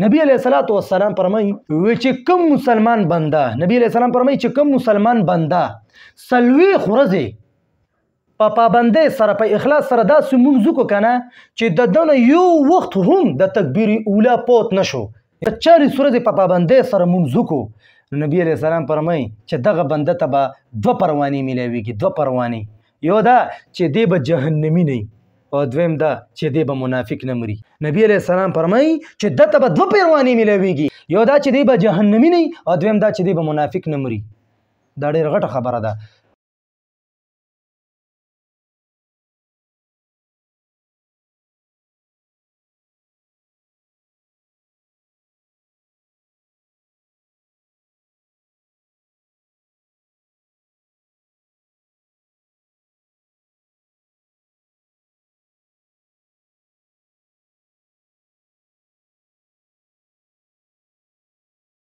نبی علیہ الصلوۃ والسلام فرمایي چې کوم مسلمان بنده نبی علیہ السلام فرمایي چې کوم مسلمان بنده څلوېښت ورځې په پابندۍ سره په اخلاص سره داسې مونځ وکړو که نه چې د دنه یو وخت هم د تکبیر اوله پوت نه شو 40 ورځې په پابندۍ سره مونځ وکړو نبی علیہ السلام فرمایي چې دغه بنده ته به 2 پروانې میلاویږي 2 پروانې یو دا چې دی به جهنمي نه او دویم دا چې دی به منافق نه مري نبی علیہ السلام فرمایي چې دته به 2 پروانې میلاویږي یو دا چې دی به جهنمي نه او دویم دا چې دی به منافق نه مري دا ډېره غټه خبره ده